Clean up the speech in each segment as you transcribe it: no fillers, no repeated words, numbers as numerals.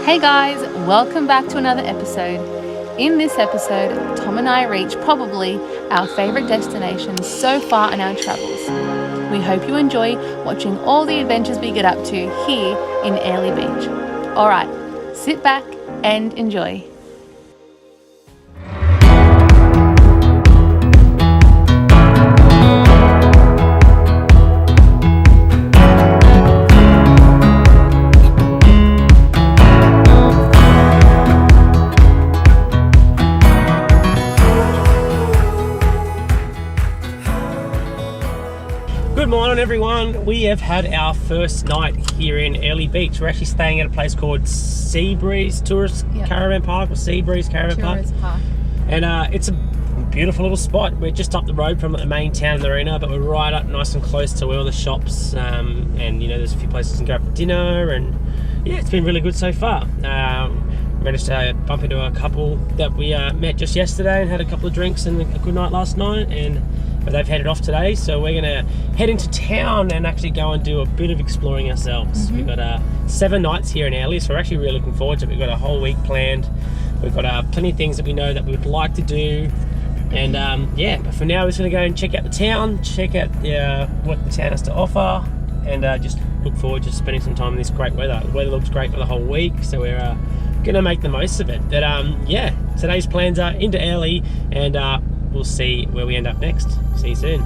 Hey guys, welcome back to another episode. In this episode, Tom and I reach probably our favourite destination so far in our travels. We hope you enjoy watching all the adventures we get up to here in Airlie Beach. Alright, sit back and enjoy. Good morning everyone. We have had our first night here in Airlie Beach. We're actually staying at a place called Seabreeze Tourist Caravan Park, or Seabreeze Caravan Park. And it's a beautiful little spot. We're just up the road from the main town arena, but we're right up nice and close to all the shops, and you know, there's a few places you can go for dinner, and yeah, it's been really good so far. Managed to bump into a couple that we met just yesterday and had a couple of drinks and a good night last night, but they've headed off today, so we're gonna head into town and actually go and do a bit of exploring ourselves. We've got 7 nights here in Airlie, so we're actually really looking forward to it. We've got a whole week planned. We've got plenty of things that we know that we would like to do, and yeah, but for now we're just gonna go and check out the town, check out what the town has to offer, and just look forward to spending some time in this great weather. The weather looks great for the whole week, so we're gonna make the most of it. But yeah, today's plans are into Airlie, and we'll see where we end up next. See you soon.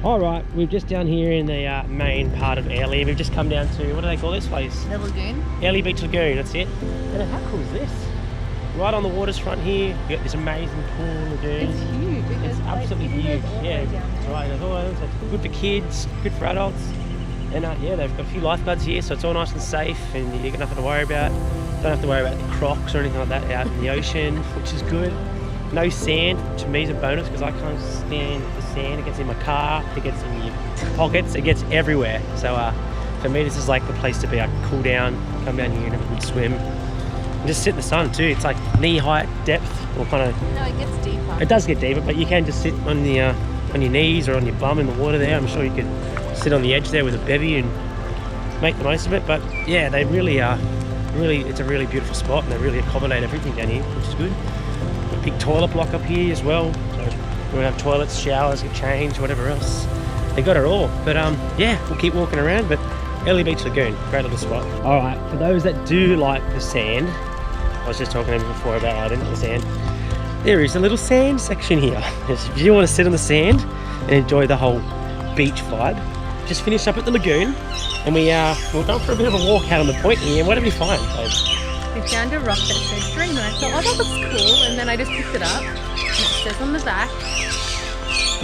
Alright, we're just down here in the main part of Airlie. We've just come down to, what do they call this place? The lagoon. Airlie Beach Lagoon, that's it. And how cool is this? Right on the water's front here, you've got this amazing pool lagoon. It's huge. It's absolutely huge. Yeah, that's right. It's good for kids, good for adults. And yeah, they've got a few lifeguards here, so it's all nice and safe, and you've got nothing to worry about. Don't have to worry about the crocs or anything like that out in the ocean, which is good. No sand, to me is a bonus, because I can't stand the sand. It gets in my car, it gets in your pockets, it gets everywhere. So for me, this is like the place to be. I can cool down, come down here and have a good swim. And just sit in the sun too. It's like knee-height depth, or kind of... No, it gets deeper. It does get deeper, but you can just sit on your knees or on your bum in the water there. I'm sure you could sit on the edge there with a bevy and make the most of it. But yeah, they really are, it's a really beautiful spot, and they really accommodate everything down here, which is good. A big toilet block up here as well, so we'll have toilets, showers, get changed, whatever else. They got it all. But yeah, we'll keep walking around. But Airlie Beach Lagoon, great little spot. All right, for those that do like the sand, I was just talking to him before about I didn't like the sand. There is a little sand section here. If you want to sit on the sand and enjoy the whole beach vibe, just finished up at the lagoon, and we're going for a bit of a walk out on the point here. What did we find, babe? We found a rock that says dream, and I thought, oh, that looks cool, and then I just picked it up, and it says on the back.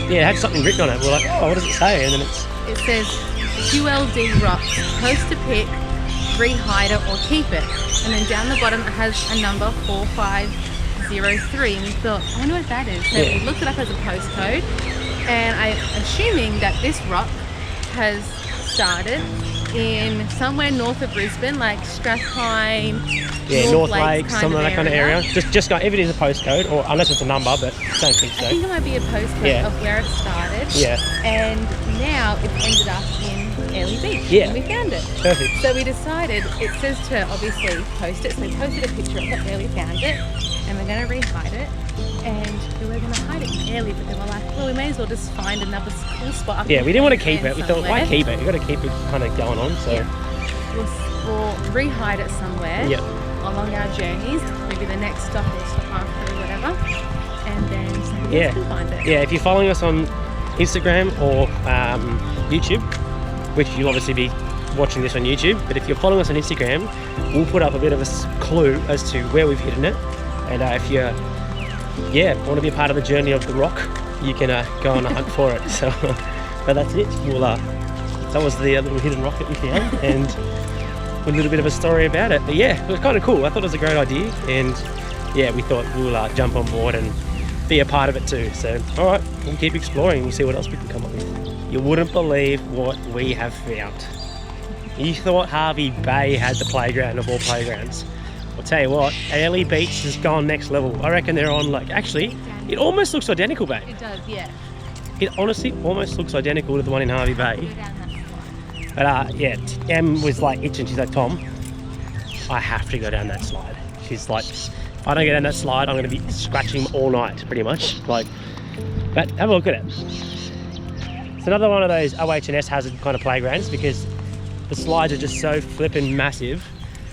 Yeah, it had something written on it. We're like, oh, what does it say? And then it says QLD rocks, post to pick, rehide it or keep it. And then down the bottom it has a number 4503, and we thought, I wonder what that is. So we looked it up as a postcode, and I'm assuming that this rock has started in somewhere north of Brisbane, like Strathpine, North Lakes, something like that kind of area. Just go, if it is a postcode, or unless it's a number, but I don't think so. I think it might be a postcode of where it started. Yeah. And now it's ended up in Airlie Beach. Yeah. And we found it. Perfect. So we decided, it says to obviously post it, so we posted a picture of it where we found it, and we're going to rehide it, and we were going to hide it in Airlie, but then we're like, well, we may as well just find another cool spot. Yeah, we didn't want to keep it. We thought, why keep it? You've got to keep it kind of going on. So we'll rehide it somewhere along our journeys. Maybe the next stop or stop after or whatever, and then somebody else can find it. Yeah, if you're following us on Instagram or YouTube, which you'll obviously be watching this on YouTube, but if you're following us on Instagram, we'll put up a bit of a clue as to where we've hidden it, and if you want to be a part of the journey of the rock, you can go on a hunt for it. So but that's it. That was the little hidden rock that we found, and a little bit of a story about it. But yeah, it was kind of cool. I thought it was a great idea, and yeah, we thought we'll jump on board and be a part of it too. So all right, we'll keep exploring. We'll see what else we can come up with. You wouldn't believe what we have found. You thought Harvey Bay had the playground of all playgrounds. I'll tell you what, Airlie Beach has gone next level. I reckon they're on like, actually, it almost looks identical, babe. It does, yeah. It honestly almost looks identical to the one in Harvey Bay. But yeah, Em was like itching. She's like, Tom, I have to go down that slide. She's like, if I don't go down that slide, I'm going to be scratching all night, pretty much. Like, but have a look at it. It's another one of those OH&S hazard kind of playgrounds because the slides are just so flippin' massive,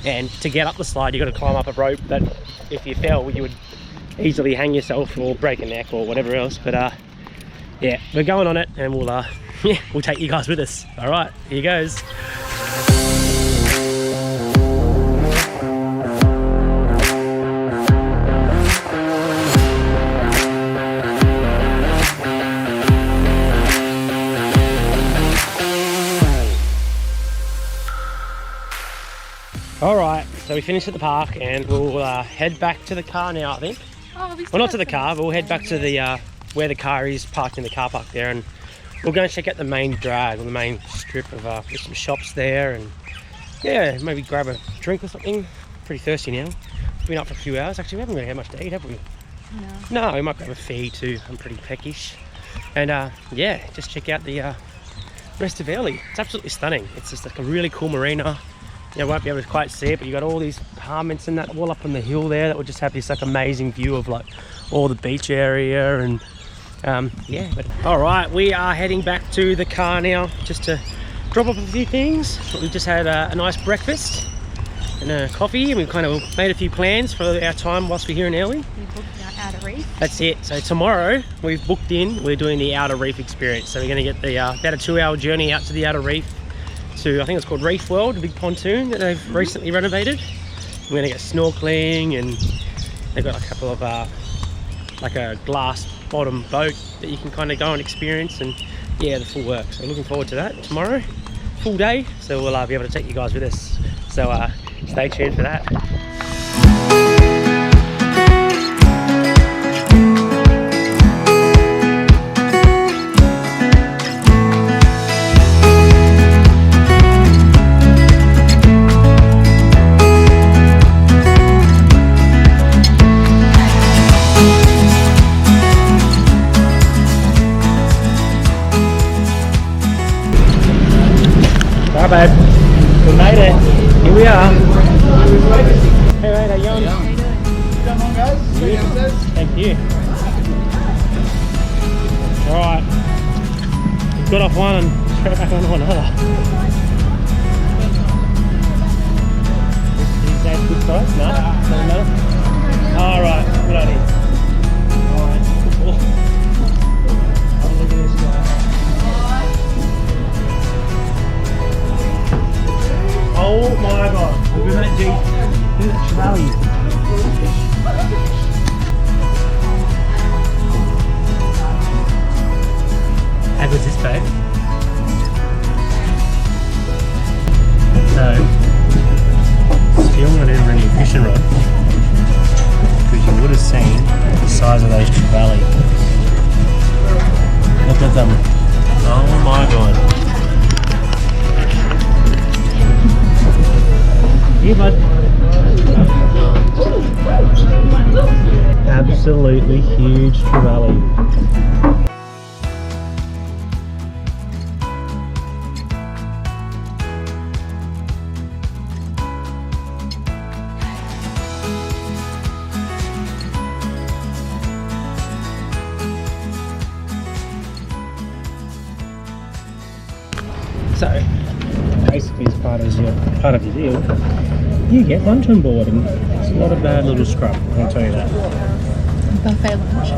and to get up the slide you've got to climb up a rope that if you fell you would easily hang yourself or break a neck or whatever else. But yeah, we're going on it, and we'll yeah, we'll take you guys with us. All right, here goes. All right, so we finished at the park, and we'll head back to the car now, I think. Oh, well, not to the car, but we'll head back to the where the car is parked in the car park there, and we'll go and check out the main drag, or the main strip of there's some shops there, and yeah, maybe grab a drink or something. Pretty thirsty now. Been up for a few hours. Actually, we haven't really had much to eat, have we? No, we might grab a feed too. I'm pretty peckish. And yeah, just check out the rest of Airlie. It's absolutely stunning. It's just like a really cool marina. You won't be able to quite see it, but you got all these apartments and that all up on the hill there that will just have this like amazing view of like all the beach area. And yeah, but all right, we are heading back to the car now just to drop off a few things. We just had a nice breakfast and a coffee, and we've kind of made a few plans for our time whilst we're here in Airlie. We booked our outer reef. That's it. So tomorrow we've booked in, we're doing the outer reef experience. So we're going to get the about a 2-hour journey out to the outer reef to, I think it's called Reef World, a big pontoon that they've recently renovated. We're going to get snorkeling, and they've got a couple of like a glass bottom boat that you can kind of go and experience, and yeah, the full works. So looking forward to that tomorrow, full day. So we'll be able to take you guys with us. So stay tuned for that. Babe, we made it. Here we are. Hey mate, how you going? How you doing, guys? Good. Thank you. Alright. We've got off one and straight back onto another. Is that good size? No? Doesn't matter? Alright, good idea. Alright. Oh, look at this guy. Oh my god, look at that Jeep. Look at that trevally. How good's this, babe? So, still not even running a fishing rod, because you would have seen the size of those trevally. Look at them. Oh my god. Here, bud. Absolutely huge trevally. So, basically, as part of your deal, you get lunch on board, and it's not a bad little scrub, I'll tell you that. Buffet lunch.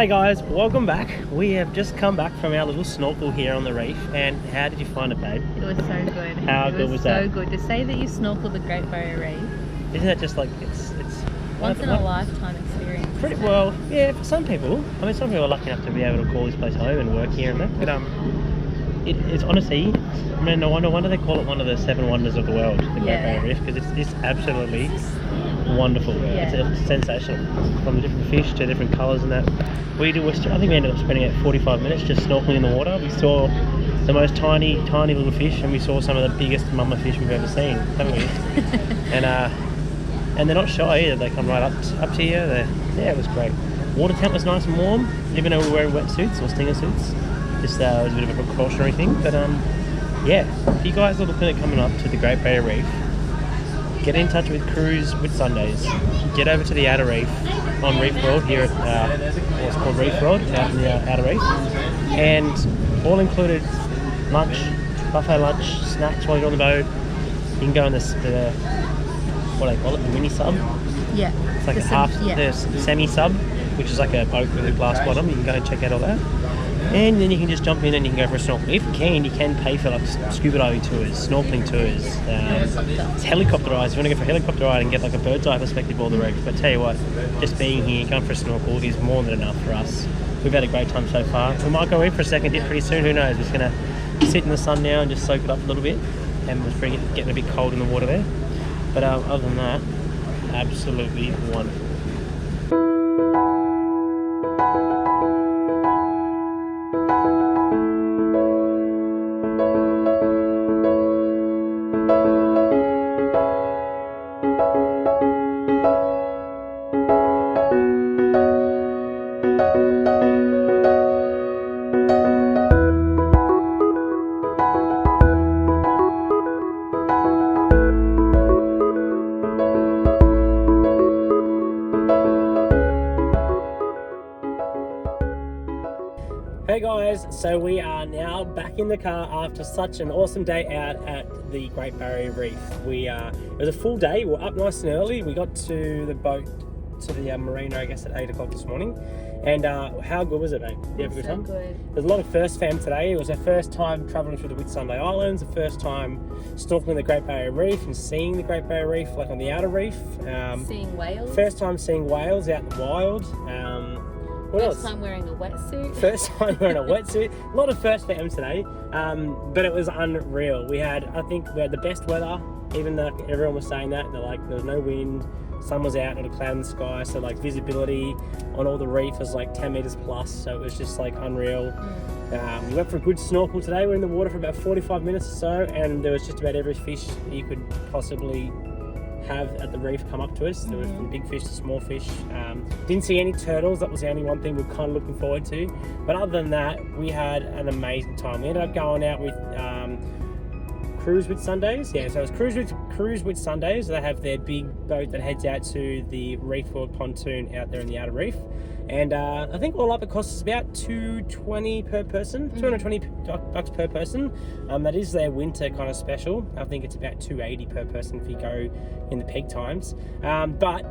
G'day guys, welcome back. We have just come back from our little snorkel here on the reef, and how did you find it, babe? It was so good. How good was that? So good. To say that you snorkeled the Great Barrier Reef. Isn't that just like, it's once in a lifetime experience. Pretty well, yeah, for some people. I mean, some people are lucky enough to be able to call this place home and work here and that, but it's honestly, I mean, no wonder they call it one of the 7 wonders of the world, the Great Barrier Reef, because it's absolutely wonderful. Yeah. It's sensational, from the different fish to different colours and that. I think we ended up spending about 45 minutes just snorkeling in the water. We saw the most tiny little fish, and we saw some of the biggest mama fish we've ever seen, haven't we? and they're not shy either. They come right up to you. Yeah, it was great. Water temp was nice and warm, even though we were wearing wetsuits or stinger suits. Just was a bit of a precautionary thing, but yeah, if you guys are looking at coming up to the Great Barrier Reef, get in touch with Cruise Whitsundays. Get over to the Outer Reef on Reef World here at what's called Reef World out in the Outer Reef, and all included lunch, buffet lunch, snacks while you're on the boat. You can go in the what do they call it, the mini sub. Yeah. It's like the semi sub, which is like a boat with a glass bottom. You can go and check out all that. And then you can just jump in and you can go for a snorkel. If you can pay for like scuba diving tours, snorkeling tours, helicopter rides. If you want to go for a helicopter ride and get like a bird's eye perspective of all the reef. But tell you what, just being here, going for a snorkel is more than enough for us. We've had a great time so far. We might go in for a second dip pretty soon, who knows. We're just going to sit in the sun now and just soak it up a little bit. And we're getting a bit cold in the water there. But other than that, absolutely wonderful. Hey guys, so we are now back in the car after such an awesome day out at the Great Barrier Reef. It was a full day. We were up nice and early. We got to the boat, to the marina, I guess, at 8 o'clock this morning. And how good was it, mate? Did you have a good time? Good. There's a lot of first fam today. It was our first time travelling through the Whitsunday Islands, the first time snorkeling the Great Barrier Reef and seeing the Great Barrier Reef, like on the outer reef. Seeing whales. First time seeing whales out in the wild. What else? First time wearing a wetsuit. First time wearing a wetsuit. A lot of first for today, but it was unreal. I think we had the best weather, even though everyone was saying that. They're like, there was no wind, sun was out, not a cloud in the sky, so like visibility on all the reef was like 10 meters plus, so it was just like unreal. We went for a good snorkel today. We were in the water for about 45 minutes or so, and there was just about every fish that you could possibly have at the reef come up to us. There was from big fish to small fish. Didn't see any turtles. That was the only one thing we were kind of looking forward to. But other than that, we had an amazing time. We ended up going out with Cruise Whitsundays. Yeah, so it's Cruise Whitsundays. They have their big boat that heads out to the Reef World pontoon out there in the outer reef. And I think all up it costs us about $220 per person, $220 per person. That is their winter kind of special. I think it's about $280 per person if you go in the peak times. But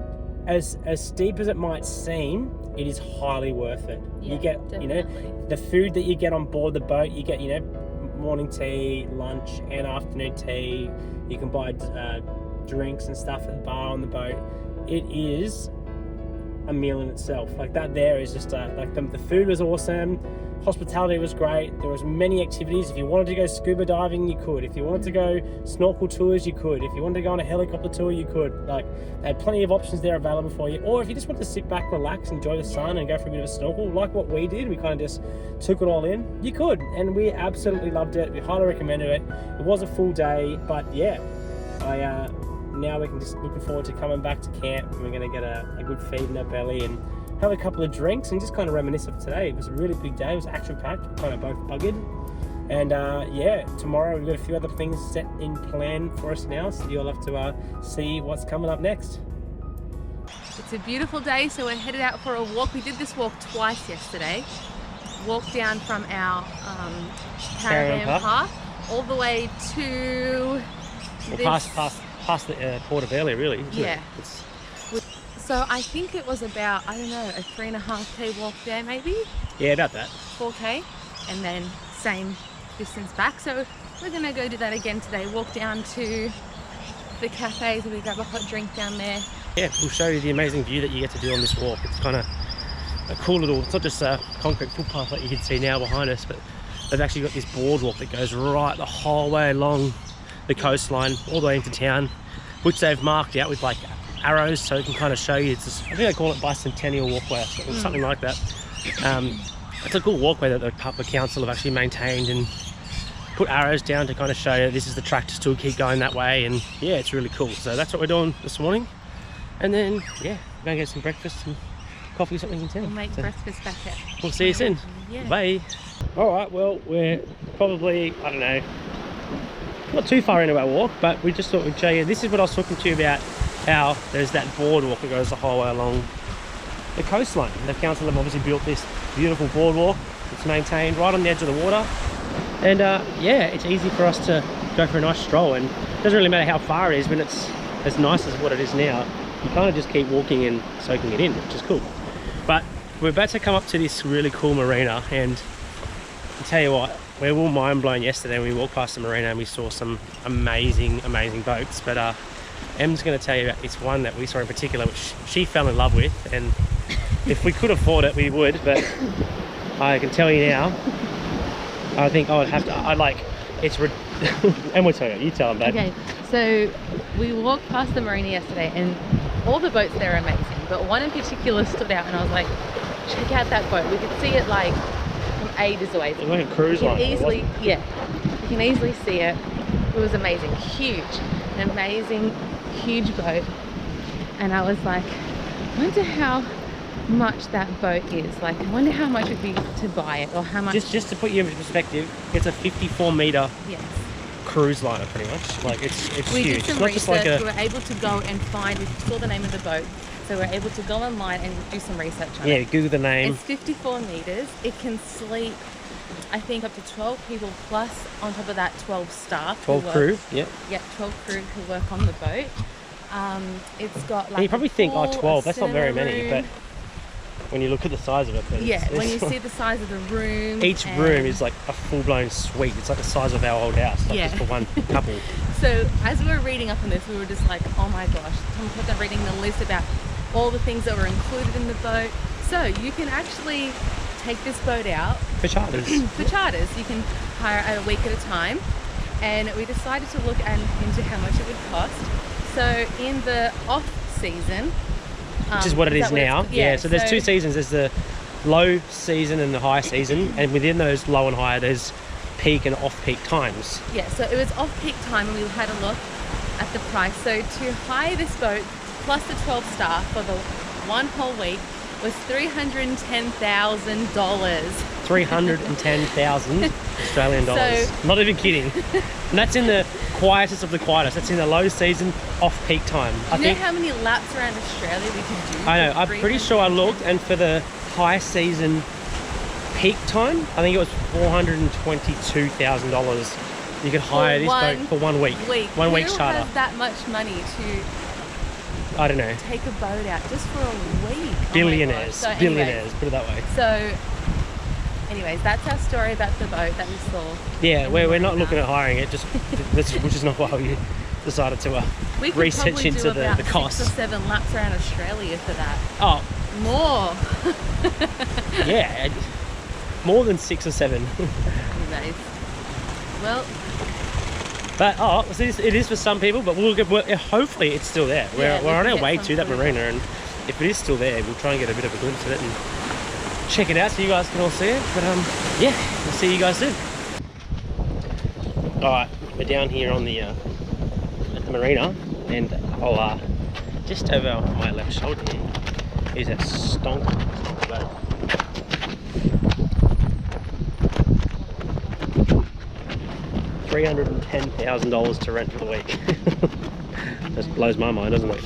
as steep as it might seem, it is highly worth it. Yeah, you get, definitely. the food that you get on board the boat. You get, morning tea, lunch, and afternoon tea. You can buy drinks and stuff at the bar on the boat. It is a meal in itself. Like that there is just like the food was awesome, hospitality was great, there was many activities. If you wanted to go scuba diving, you could. If you wanted to go snorkel tours, you could. If you wanted to go on a helicopter tour, you could. Like, they had plenty of options there available for you. Or if you just want to sit back, relax, enjoy the sun and go for a bit of a snorkel, like what we did, we kind of just took it all in, you could. And we absolutely loved it. We highly recommended it. It was a full day, but yeah, now we can just looking forward to coming back to camp, and we're going to get a good feed in our belly and have a couple of drinks and just kind of reminisce of today. It was a really big day. It was action-packed. We're kind of both buggered. And yeah, tomorrow we've got a few other things set in plan for us now, so you'll have to see what's coming up next. It's a beautiful day, so we're headed out for a walk. We did this walk twice yesterday. Walked down from our caravan park all the way to past the port of Airlie, really. Yeah. So I think it was about, I don't know, a 3.5k walk there maybe? Yeah, about that. 4k, and then same distance back. So we're gonna go do that again today. Walk down to the cafes and we grab a hot drink down there. Yeah, we'll show you the amazing view that you get to do on this walk. It's kind of a cool little, it's not just a concrete footpath like you can see now behind us, but they've actually got this boardwalk that goes right the whole way along the coastline, all the way into town, which they've marked out with like arrows so it can kind of show you. It's just, I think they call it Bicentennial Walkway or something like that. It's a cool walkway that the council have actually maintained and put arrows down to kind of show you this is the track to still keep going that way, and yeah, it's really cool. So that's what we're doing this morning, and then yeah, we're gonna get some breakfast and coffee or something in town. We'll make breakfast back at. We'll see you soon. Yeah. Bye. All right, well, we're probably, I don't know, not too far into our walk, but we just thought we'd show you. This is what I was talking to you about, how there's that boardwalk that goes the whole way along the coastline. The council have obviously built this beautiful boardwalk. It's maintained right on the edge of the water, and yeah, it's easy for us to go for a nice stroll, and it doesn't really matter how far it is when it's as nice as what it is now. You kind of just keep walking and soaking it in, which is cool. But we're about to come up to this really cool marina, and I'll tell you what, we were mind blown yesterday when we walked past the marina and we saw some amazing boats. But Em's going to tell you about this one that we saw in particular, which she fell in love with, and if we could afford it we would, but I can tell you now, I think I would have to, I'd like, it's and we'll tell you tell them, babe. Okay, so we walked past the marina yesterday and all the boats there are amazing, but one in particular stood out and I was like, check out that boat. We could see it like from ages away. It's like a cruise line. Easily, yeah, you can easily see it. It was amazing, huge, an amazing, huge boat. And I was like, I wonder how much that boat is. Like, I wonder how much it would be to buy it, or how much. Just to put you in perspective, it's a 54-meter yes. cruise liner, pretty much. Like it's we huge. did some it's not research. just like a... We were able to go and find. We saw the name of the boat, so we were able to go online and do some research on it. Yeah, Google the name. It's 54 meters. It can sleep, I think, up to 12 people plus on top of that 12 staff. 12 crew. Yeah. Yeah, 12 crew who work on the boat. It's got like. And you probably think, oh, 12. That's not very many, room. but when you look at the size of it, yeah, when you see the size of the room. Each room is like a full-blown suite. It's like the size of our old house, not just for one couple. So as we were reading up on this, we were just like, oh my gosh. Tom kept on reading the list about all the things that were included in the boat. So you can actually take this boat out For charters. for charters. You can hire a week at a time, and we decided to look into how much it would cost. So in the off season, which is what it is now. Yeah, so there's two seasons. There's the low season and the high season, and within those low and high there's peak and off-peak times. Yeah, so it was off-peak time and we had a look at the price. So to hire this boat plus the 12 staff for the one whole week was $310,000. 310,000 Australian dollars. So, not even kidding. And that's in the quietest of the quietest. That's in the low season, off-peak time. Do you know how many laps around Australia we could do? I know. I'm pretty sure I looked, and for the high season peak time, I think it was $422,000. You could hire this boat for 1 week. One week's charter. Who has that much money to? I don't know. Take a boat out just for a week. Billionaires. Oh my gosh. So billionaires, put it that way. So anyways, that's our story about the boat that we saw. Yeah, we're not looking at hiring it, just which is not why we decided to we could research into the cost. 6 or 7 laps around Australia for that. Oh. More. Yeah, more than 6 or 7. Anyways. Well. But so it is for some people, but hopefully it's still there. We're on our way to that marina, and if it is still there, we'll try and get a bit of a glimpse of it and check it out so you guys can all see it. But yeah, we'll see you guys soon. All right, we're down here on the at the marina, and I'll just over on my left shoulder here is a stonk boat. $310,000 to rent for the week. Just blows my mind, doesn't it?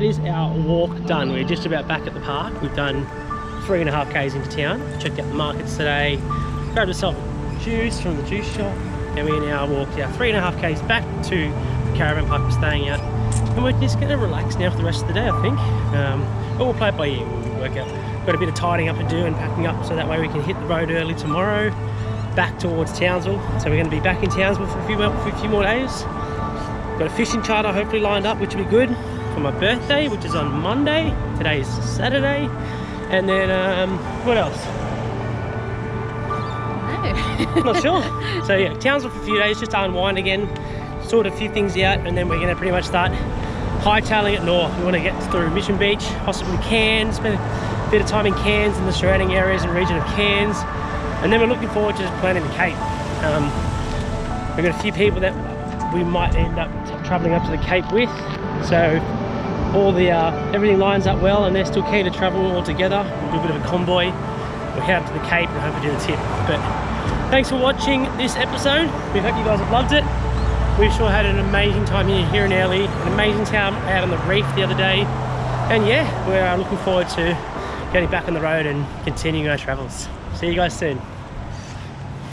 is our walk done. We're just about back at the park. We've done 3.5 k's into town. Checked out the markets today. Grabbed ourselves juice from the juice shop, and we now walked our 3.5 k's back to the caravan park we're staying at. And we're just going to relax now for the rest of the day, I think. But we'll play it by ear. We'll work out. Got a bit of tidying up to do and packing up, so that way we can hit the road early tomorrow, back towards Townsville. So we're going to be back in Townsville for a few more days. Got a fishing charter hopefully lined up, which will be good for my birthday, which is on Monday. Today is Saturday. And then, what else? No. Not sure. So yeah, Townsville for a few days, just to unwind again, sort a few things out, and then we're going to pretty much start hightailing it north. We want to get through Mission Beach, possibly Cairns, spend a bit of time in Cairns and the surrounding areas and region of Cairns, and then we're looking forward to just planning the Cape. We've got a few people that we might end up travelling up to the Cape with, so all the everything lines up well and they're still keen to travel all together. We'll do a bit of a convoy, we'll head up to the Cape and hope we do the tip. But thanks for watching this episode. We hope you guys have loved it. We've sure had an amazing time here in Airlie, an amazing time out on the reef the other day, and yeah, we're looking forward to getting back on the road and continuing our travels. See you guys soon.